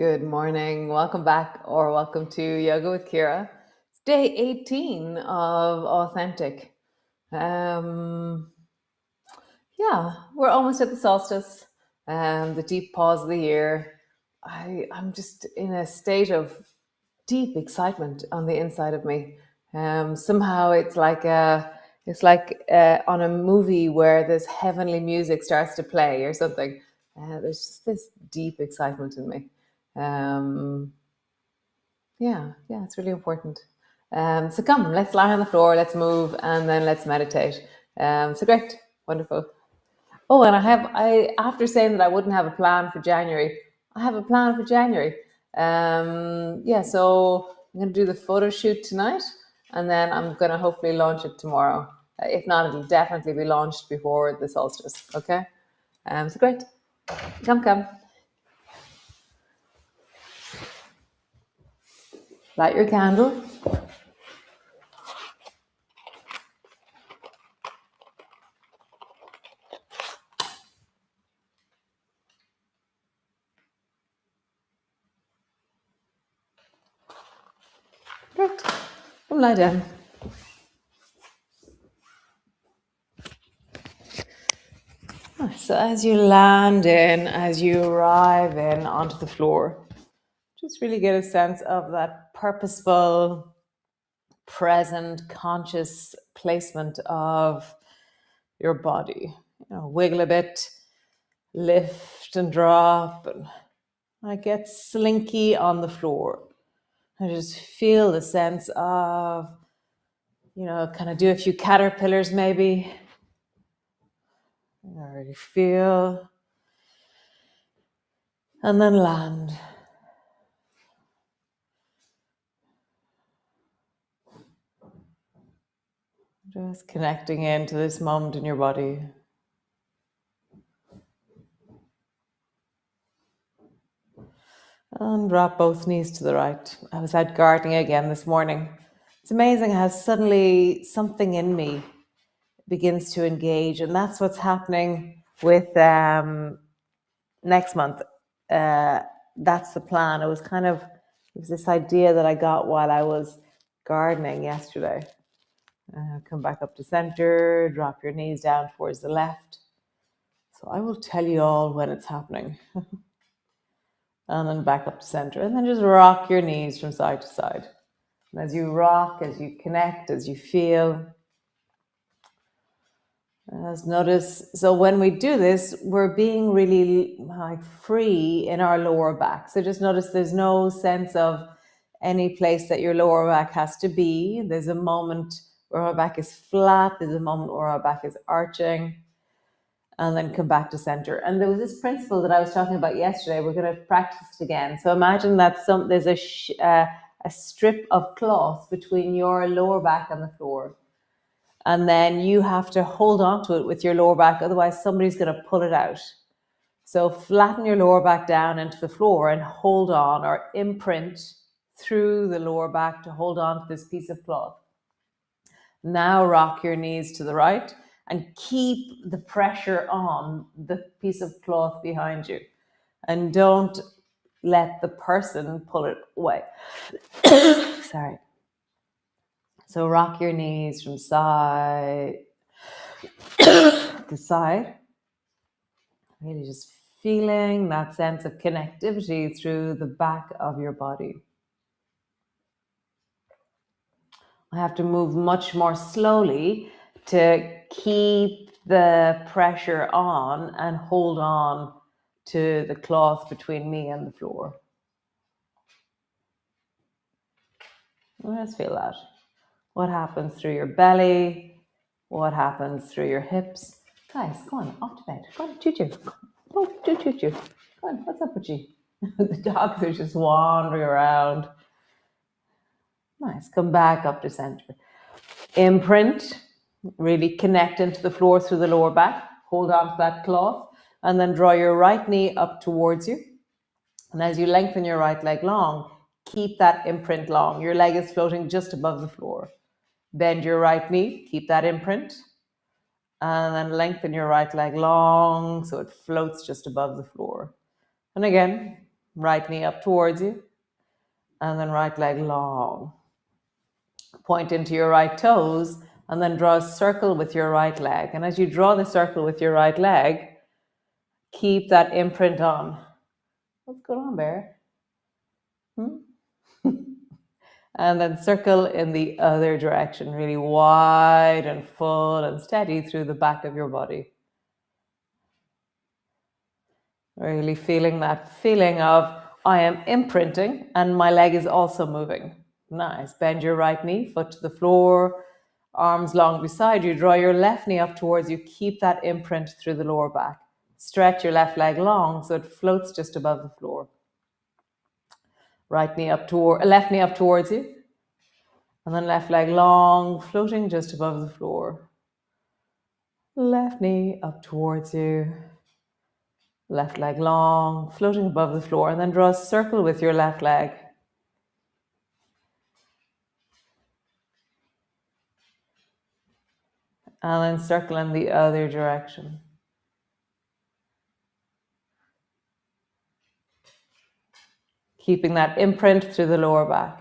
Good morning. Welcome back or welcome to Yoga with Ciara. It's day 18 of Authentic. Yeah, we're almost at the solstice, the deep pause of the year. I'm just in a state of deep excitement on the inside of me. Somehow it's like on a movie where this heavenly music starts to play or something. There's just this deep excitement in me. Yeah, it's really important. So come, let's lie on the floor, let's move, and then let's meditate. So great, wonderful. Oh, and after saying that I wouldn't have a plan for January, I have a plan for January. So I'm going to do the photo shoot tonight, and then I'm going to hopefully launch it tomorrow. If not, it'll definitely be launched before the solstice. Okay. So great. Come. Light your candle. Great. Come lie down. So as you land in, as you arrive in onto the floor, just really get a sense of that purposeful, present, conscious placement of your body. Wiggle a bit, lift and drop, and I get slinky on the floor. I just feel the sense of, kind of do a few caterpillars maybe. I already feel. And then land. Just connecting into this moment in your body. And drop both knees to the right. I was out gardening again this morning. It's amazing how suddenly something in me begins to engage, and that's what's happening with next month. That's the plan. It was this idea that I got while I was gardening yesterday. Come back up to center, drop your knees down towards the left. So I will tell you all when it's happening. And then back up to center, and then just rock your knees from side to side. And as you rock, as you connect, as you feel, notice. So when we do this, we're being really free in our lower back. So just notice there's no sense of any place that your lower back has to be. There's a moment where our back is flat. There's a moment where our back is arching. And then come back to center. And there was this principle that I was talking about yesterday. We're going to practice it again. So imagine that there's a strip of cloth between your lower back and the floor. And then you have to hold on to it with your lower back. Otherwise, somebody's going to pull it out. So flatten your lower back down into the floor and hold on, or imprint through the lower back to hold on to this piece of cloth. Now rock your knees to the right and keep the pressure on the piece of cloth behind you. And don't let the person pull it away. Sorry. So rock your knees from side to side. Really just feeling that sense of connectivity through the back of your body. I have to move much more slowly to keep the pressure on and hold on to the cloth between me and the floor. Let's feel that. What happens through your belly? What happens through your hips? Guys, go on, off to bed. Go on, choo-choo. Oh, choo-choo. Go on, what's up with you? The dogs are just wandering around. Nice, come back up to center. Imprint, really connect into the floor through the lower back. Hold on to that cloth. And then draw your right knee up towards you. And as you lengthen your right leg long, keep that imprint long. Your leg is floating just above the floor. Bend your right knee, keep that imprint. And then lengthen your right leg long so it floats just above the floor. And again, right knee up towards you, and then right leg long. Point into your right toes, and then draw a circle with your right leg. And as you draw the circle with your right leg, keep that imprint on. What's going on, Bear? And then circle in the other direction, really wide and full and steady through the back of your body. Really feeling that feeling of I am imprinting and my leg is also moving. Nice. Bend your right knee, foot to the floor, arms long beside you. Draw your left knee up towards you. Keep that imprint through the lower back. Stretch your left leg long so it floats just above the floor. Left knee up towards you. And then left leg long, floating just above the floor. Left knee up towards you. Left leg long, floating above the floor. And then draw a circle with your left leg. And then circle in the other direction. Keeping that imprint through the lower back.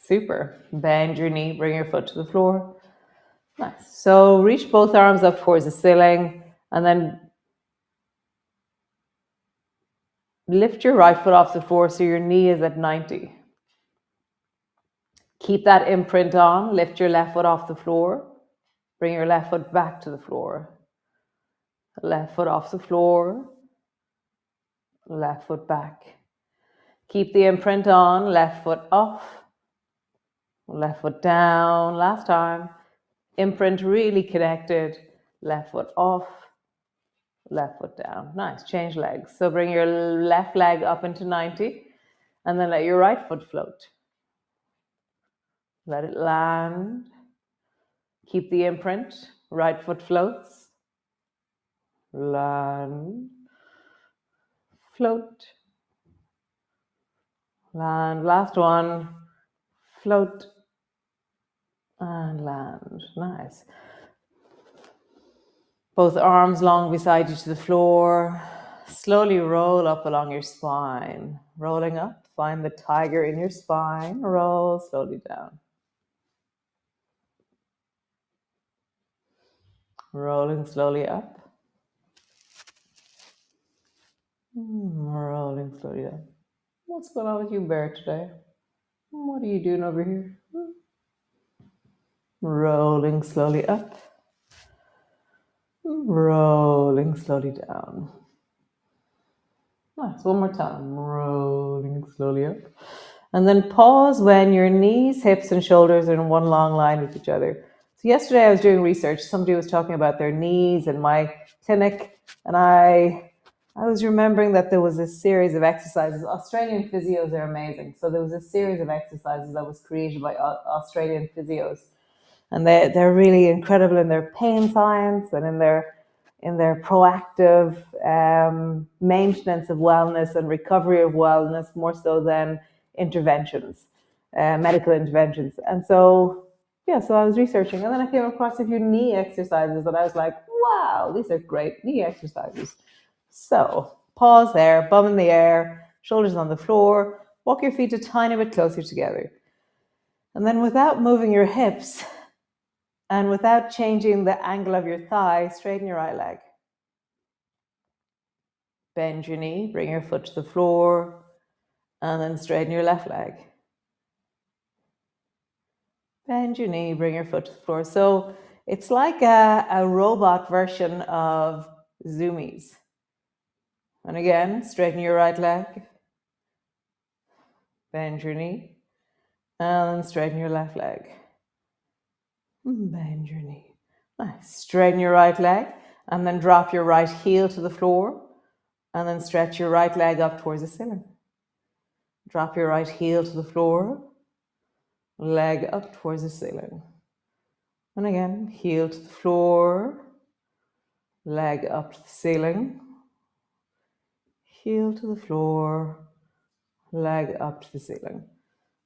Super. Bend your knee, bring your foot to the floor. Nice. So reach both arms up towards the ceiling and then lift your right foot off the floor so your knee is at 90. Keep that imprint on. Lift your left foot off the floor. Bring your left foot back to the floor. Left foot off the floor. Left foot back. Keep the imprint on. Left foot off. Left foot down. Last time. Imprint really connected. Left foot off. Left foot down. Nice. Change legs. So bring your left leg up into 90 and then let your right foot float. Let it land. Keep the imprint. Right foot floats. Land. Float. Land. Last one. Float. And land. Nice. Both arms long beside you to the floor. Slowly roll up along your spine. Rolling up. Find the tiger in your spine. Roll slowly down. Rolling slowly up. Rolling slowly down. What's going on with you, Bear, today? What are you doing over here? Rolling slowly up. Rolling slowly down. Nice. One more time. Rolling slowly up. And then pause when your knees, hips, and shoulders are in one long line with each other. So yesterday I was doing research. Somebody was talking about their knees in my clinic, and I was remembering that there was a series of exercises. Australian physios are amazing. So there was a series of exercises that was created by Australian physios. And they're really incredible in their pain science and in their proactive maintenance of wellness and recovery of wellness, more so than interventions, medical interventions. And so, so I was researching, and then I came across a few knee exercises, and I was like, wow, these are great knee exercises. So pause there, bum in the air, shoulders on the floor, walk your feet a tiny bit closer together. And then without moving your hips and without changing the angle of your thigh, straighten your right leg. Bend your knee, bring your foot to the floor, and then straighten your left leg. Bend your knee, bring your foot to the floor. So it's like a robot version of zoomies. And again, straighten your right leg. Bend your knee, and then straighten your left leg. Bend your knee. Nice. Straighten your right leg, and then drop your right heel to the floor, and then stretch your right leg up towards the ceiling. Drop your right heel to the floor, leg up towards the ceiling. And again, heel to the floor, leg up to the ceiling, heel to the floor, leg up to the ceiling.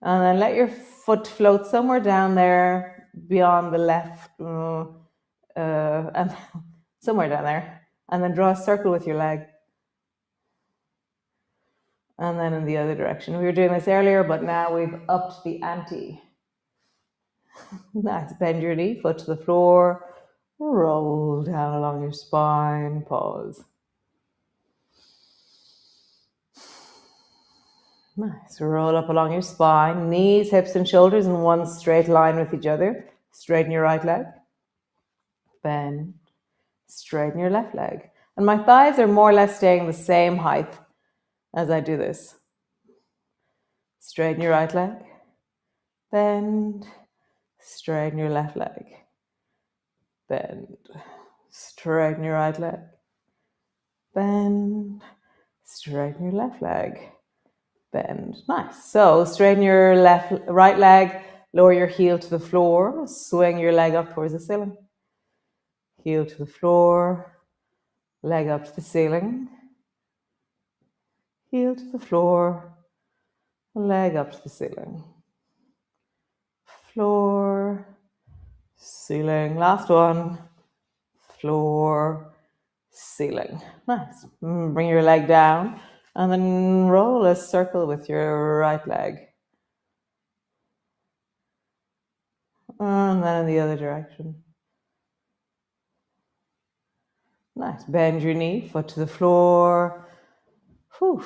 And then let your foot float somewhere down there beyond the left, and somewhere down there. And then draw a circle with your leg. And then in the other direction. We were doing this earlier, but now we've upped the ante. Nice. Bend your knee, foot to the floor, roll down along your spine, pause. Nice. Roll up along your spine, knees, hips, and shoulders in one straight line with each other. Straighten your right leg. Bend. Straighten your left leg. And my thighs are more or less staying the same height as I do this. Straighten your right leg. Bend. Straighten your left leg. Bend. Straighten your right leg. Bend. Straighten your left leg. Bend. Nice. So straighten your right leg, lower your heel to the floor, swing your leg up towards the ceiling. Heel to the floor, leg up to the ceiling. Heel to the floor, leg up to the ceiling. Floor, ceiling. Last one. Floor, ceiling. Nice. Bring your leg down and then roll a circle with your right leg. And then in the other direction. Nice. Bend your knee, foot to the floor. Whew.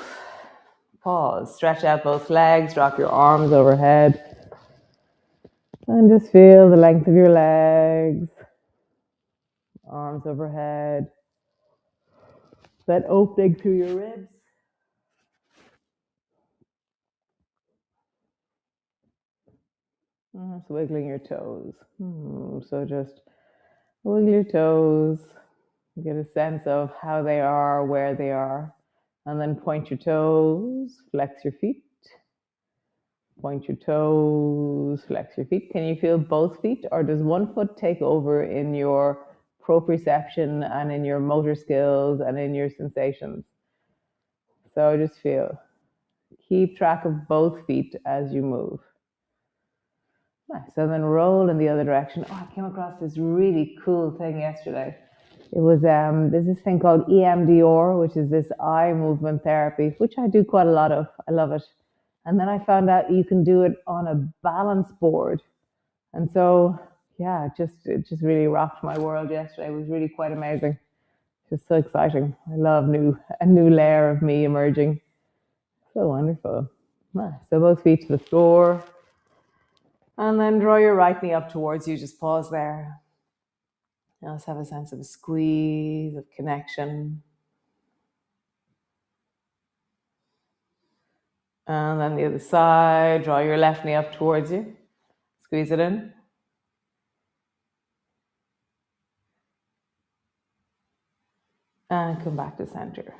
Pause. Stretch out both legs. Drop your arms overhead. And just feel the length of your legs. Arms overhead. That opening through your ribs. Just wiggling your toes. So just wiggle your toes. Get a sense of how they are, where they are. And then point your toes. Flex your feet. Point your toes, flex your feet. Can you feel both feet, or does one foot take over in your proprioception and in your motor skills and in your sensations? So just feel. Keep track of both feet as you move. Nice. So then roll in the other direction. Oh, I came across this really cool thing yesterday. It was there's this thing called EMDR, which is this eye movement therapy, which I do quite a lot of. I love it. And then I found out you can do it on a balance board. And so, yeah, it just really rocked my world yesterday. It was really quite amazing. Just so exciting. I love a new layer of me emerging. So wonderful. Nice. So both feet to the floor. And then draw your right knee up towards you. Just pause there. Now let's have a sense of a squeeze, of connection. And then the other side, draw your left knee up towards you. Squeeze it in. And come back to center.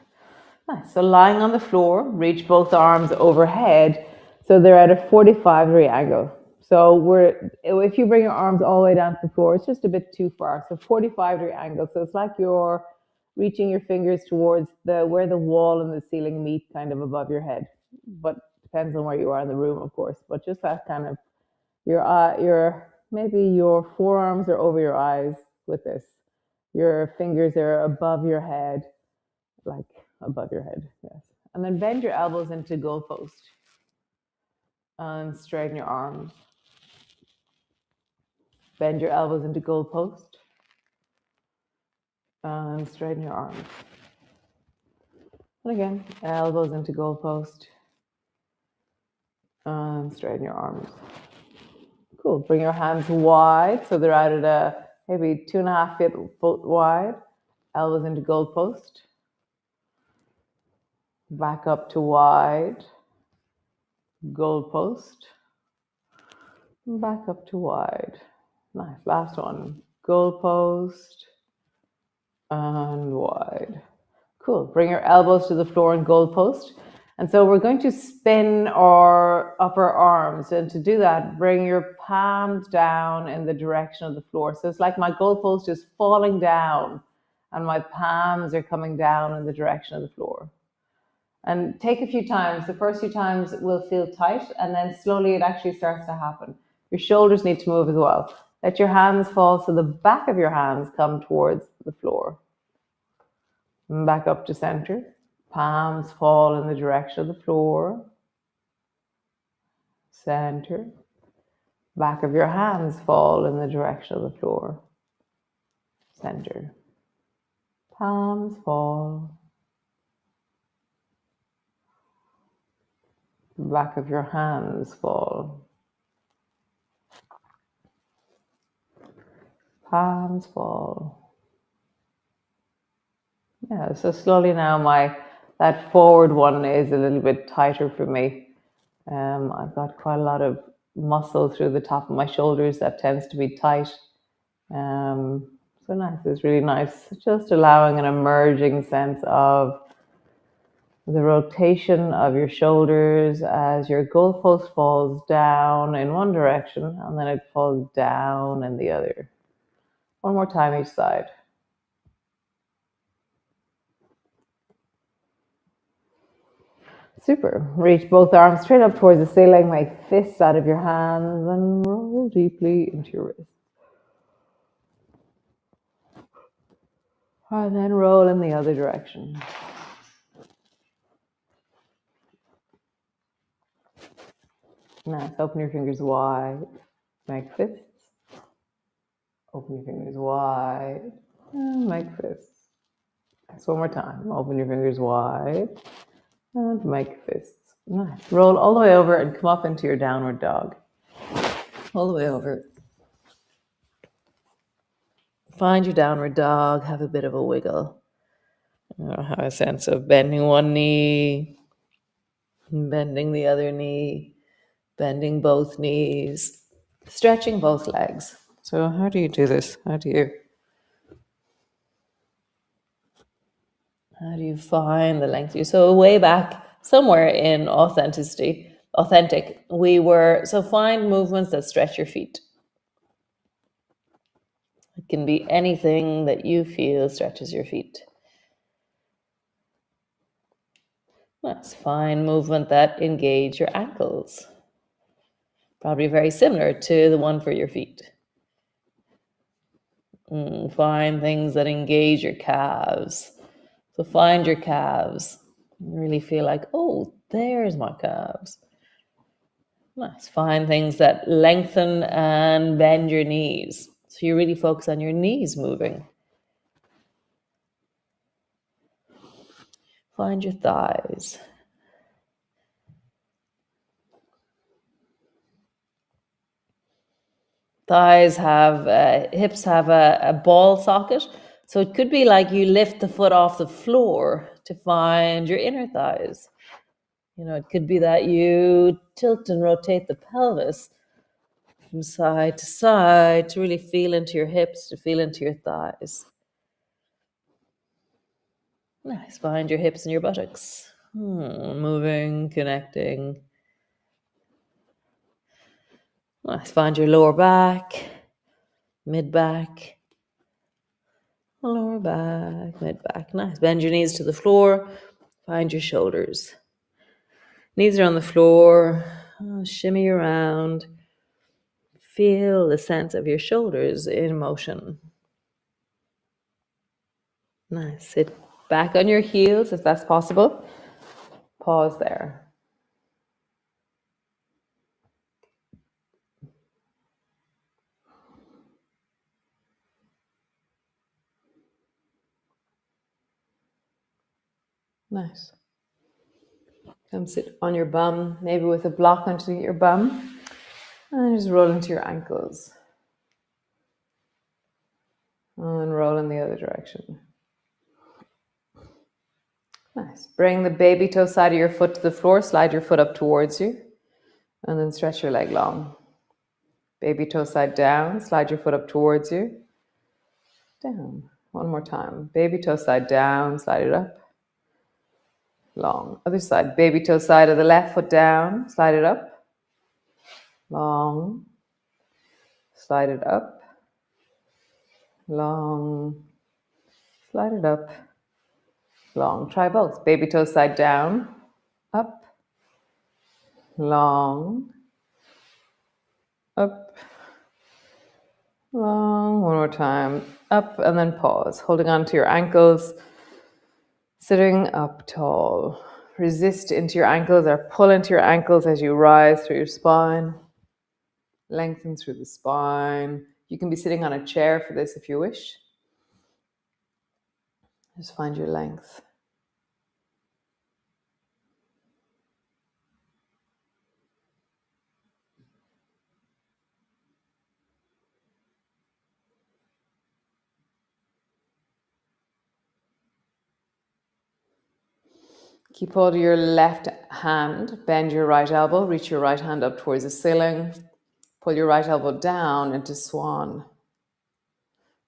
Nice. So lying on the floor, reach both arms overhead so they're at a 45-degree angle. So if you bring your arms all the way down to the floor, it's just a bit too far. So 45-degree angle. So it's like you're reaching your fingers towards where the wall and the ceiling meet, kind of above your head. But depends on where you are in the room, of course. But just that kind of maybe your forearms are over your eyes with this. Your fingers are above your head, like above your head. Yes. And then bend your elbows into goalpost and straighten your arms. Bend your elbows into goalpost and straighten your arms. And again, elbows into goalpost and straighten your arms. Cool. Bring your hands wide so they're out at maybe 2.5 foot wide. Elbows into goalpost. Back up to wide. Goalpost. Back up to wide. Nice. Last one. Goalpost and wide. Cool. Bring your elbows to the floor and goalpost. And so we're going to spin our upper arms. And to do that, bring your palms down in the direction of the floor. So it's like my goalpost is falling down and my palms are coming down in the direction of the floor. And take a few times. The first few times will feel tight, and then slowly it actually starts to happen. Your shoulders need to move as well. Let your hands fall so the back of your hands come towards the floor. And back up to center. Palms fall in the direction of the floor. Center. Back of your hands fall in the direction of the floor. Center. Palms fall. Back of your hands fall. Palms fall. Yeah, so slowly now that forward one is a little bit tighter for me. I've got quite a lot of muscle through the top of my shoulders that tends to be tight. So nice, it's really nice. Just allowing an emerging sense of the rotation of your shoulders as your goalpost falls down in one direction and then it falls down in the other. One more time each side. Super. Reach both arms straight up towards the ceiling, make fists out of your hands and roll deeply into your wrists. And then roll in the other direction. Nice. Open your fingers wide. Make fists. Open your fingers wide. And make fists. Nice. One more time. Open your fingers wide. And make fists. Nice. Roll all the way over and come up into your downward dog. All the way over. Find your downward dog. Have a bit of a wiggle. Have a sense of bending one knee, bending the other knee, bending both knees, stretching both legs. So how do you do this? How do you find the length? So way back somewhere in authentic, we were, so find movements that stretch your feet. It can be anything that you feel stretches your feet. Let's find movement that engage your ankles. Probably very similar to the one for your feet. Find things that engage your calves. So find your calves. Really feel like, oh, there's my calves. Nice. Find things that lengthen and bend your knees. So you really focus on your knees moving. Find your thighs. Hips have a ball socket. So it could be like you lift the foot off the floor to find your inner thighs. It could be that you tilt and rotate the pelvis from side to side to really feel into your hips, to feel into your thighs. Nice. Find your hips and your buttocks. Moving, connecting. Nice. Find your lower back, mid-back, lower back, mid-back. Nice. Bend your knees to the floor. Find your shoulders. Knees are on the floor. Shimmy around. Feel the sense of your shoulders in motion. Nice. Sit back on your heels if that's possible. Pause there. Nice. Come sit on your bum, maybe with a block under your bum, and just roll into your ankles. And roll in the other direction. Nice. Bring the baby toe side of your foot to the floor, slide your foot up towards you, and then stretch your leg long. Baby toe side down, slide your foot up towards you. Down. One more time. Baby toe side down, slide it up. Long. Other side. Baby toe side of the left foot down, slide it up. Long. Slide it up. Long. Slide it up. Long. Try both. Baby toe side down, up. Long. Up. Long. One more time. Up and then pause. Holding on to your ankles. Sitting up tall. Resist into your ankles or pull into your ankles as you rise through your spine. Lengthen through the spine. You can be sitting on a chair for this if you wish. Just find your length. Keep hold of your left hand, bend your right elbow, reach your right hand up towards the ceiling, pull your right elbow down into swan.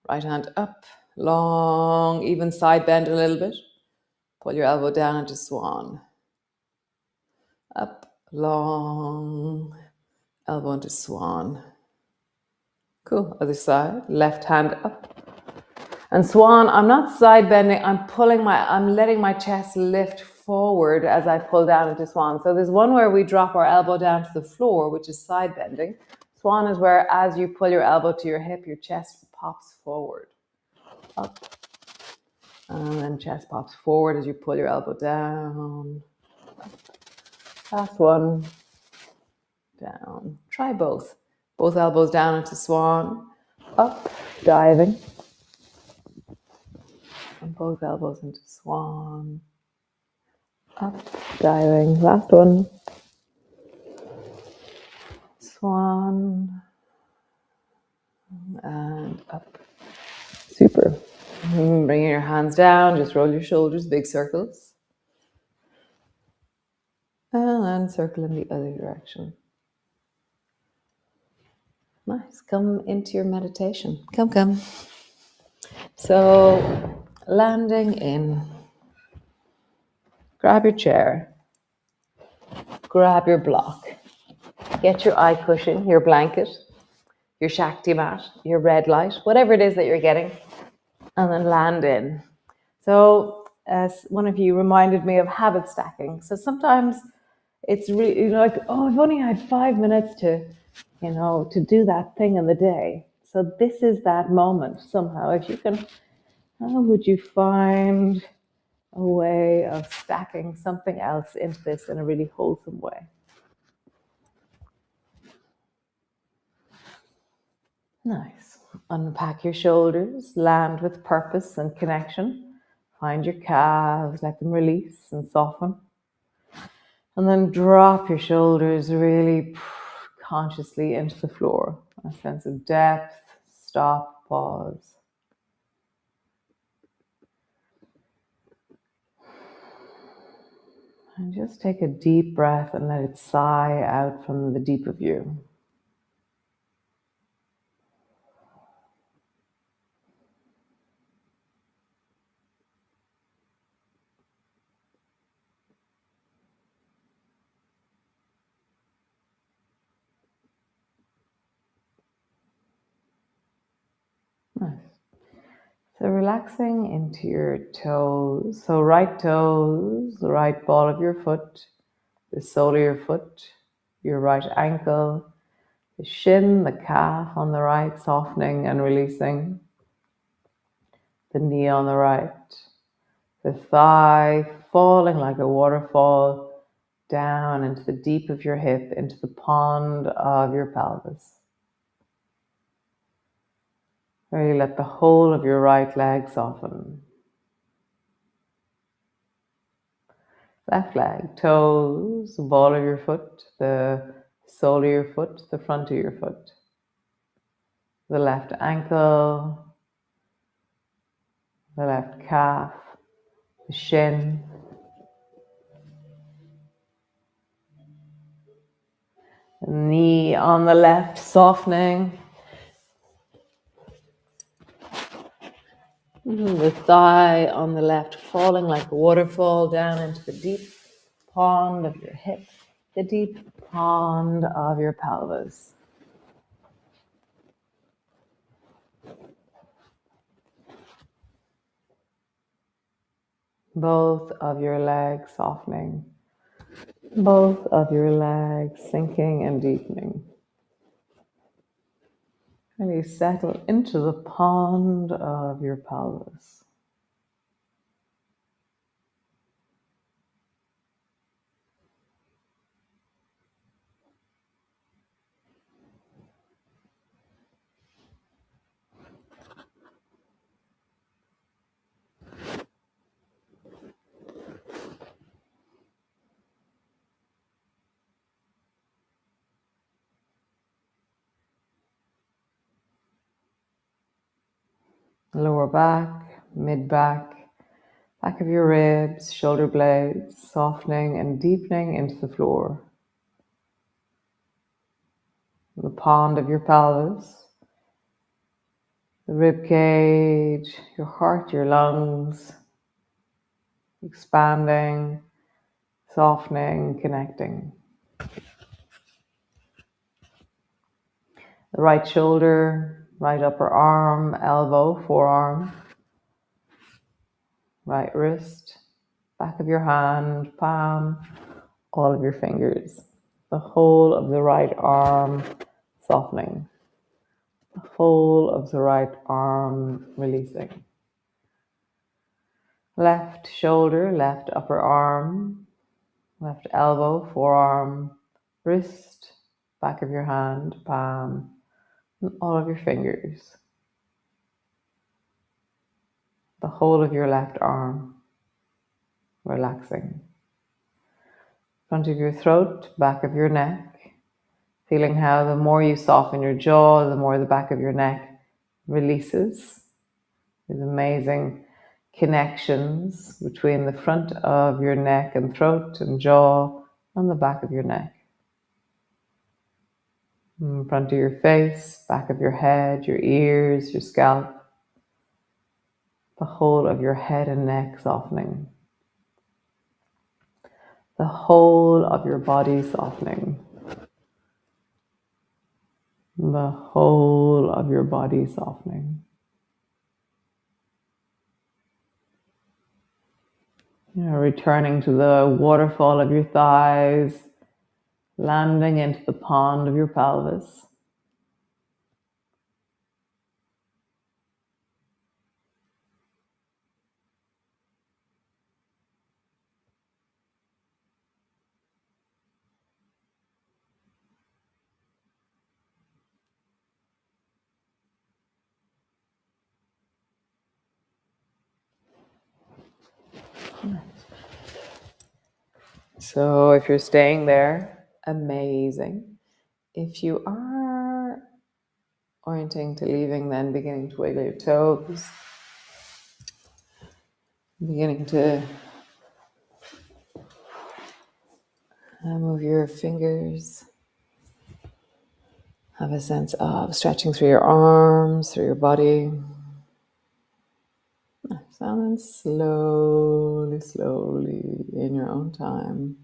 Right hand up, long, even side bend a little bit. Pull your elbow down into swan. Up, long, elbow into swan. Cool, other side, left hand up. And swan, I'm not side bending, I'm letting my chest lift forward as I pull down into swan. So there's one where we drop our elbow down to the floor, which is side bending. Swan is where as you pull your elbow to your hip, your chest pops forward. Up. And then chest pops forward as you pull your elbow down. Last one. Down. Try both. Both elbows down into swan. Up, diving. And both elbows into swan. Up, diving. Last one. Swan. And up. Super. Bringing your hands down. Just roll your shoulders, big circles. And then circle in the other direction. Nice. Come into your meditation. Come. So, landing in. Grab your chair. Grab your block. Get your eye cushion, your blanket, your Shakti mat, your red light, whatever it is that you're getting, and then land in. So, as one of you reminded me of habit stacking. So sometimes it's really like, oh, I've only had 5 minutes to do that thing in the day. So this is that moment somehow. If you can, how would you find a way of stacking something else into this in a really wholesome way? Nice. Unpack your shoulders, land with purpose and connection. Find your calves, let them release and soften. And then drop your shoulders really consciously into the floor. A sense of depth, stop, pause. And just take a deep breath and let it sigh out from the deep of you. Nice. So relaxing into your toes. So right toes, the right ball of your foot, the sole of your foot, your right ankle, the shin, the calf on the right, softening and releasing. The knee on the right, the thigh falling like a waterfall down into the deep of your hip, into the pond of your pelvis. Really let the whole of your right leg soften. Left leg, toes, the ball of your foot, the sole of your foot, the front of your foot. The left ankle, the left calf, the shin. The knee on the left, softening. The thigh on the left, falling like a waterfall down into the deep pond of your hip, the deep pond of your pelvis. Both of your legs softening. Both of your legs sinking and deepening. Really settle into the pond of your pelvis. lower back, mid-back, back of your ribs, shoulder blades, softening and deepening into the floor. The pond of your pelvis, the rib cage, your heart, your lungs, expanding, softening, connecting. The right shoulder, right upper arm, elbow, forearm, right wrist, back of your hand, palm, all of your fingers. The whole of the right arm softening. The whole of the right arm releasing. Left shoulder, left upper arm, left elbow, forearm, wrist, back of your hand, palm, and all of your fingers. The whole of your left arm relaxing. Front of your throat, back of your neck, feeling how the more you soften your jaw, the more the back of your neck releases. These amazing connections between the front of your neck and throat and jaw and the back of your neck. In front of your face, back of your head, your ears, your scalp, the whole of your head and neck softening. The whole of your body softening. The whole of your body softening. Returning to the waterfall of your thighs, landing into the pond of your pelvis. So if you're staying there, amazing. If you are orienting to leaving, then beginning to wiggle your toes, beginning to move your fingers. Have a sense of stretching through your arms, through your body. And slowly, slowly, in your own time,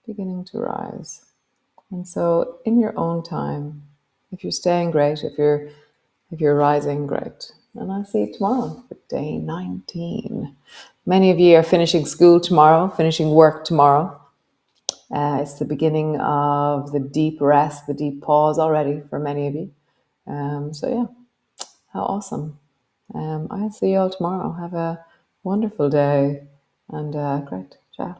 beginning to rise. And so in your own time, if you're staying, great. If you're rising, great. And I'll see you tomorrow for day 19. Many of you are finishing school tomorrow, finishing work tomorrow. It's the beginning of the deep rest, the deep pause already for many of you. So yeah, how awesome. I'll see you all tomorrow. Have a wonderful day and great. Ciao.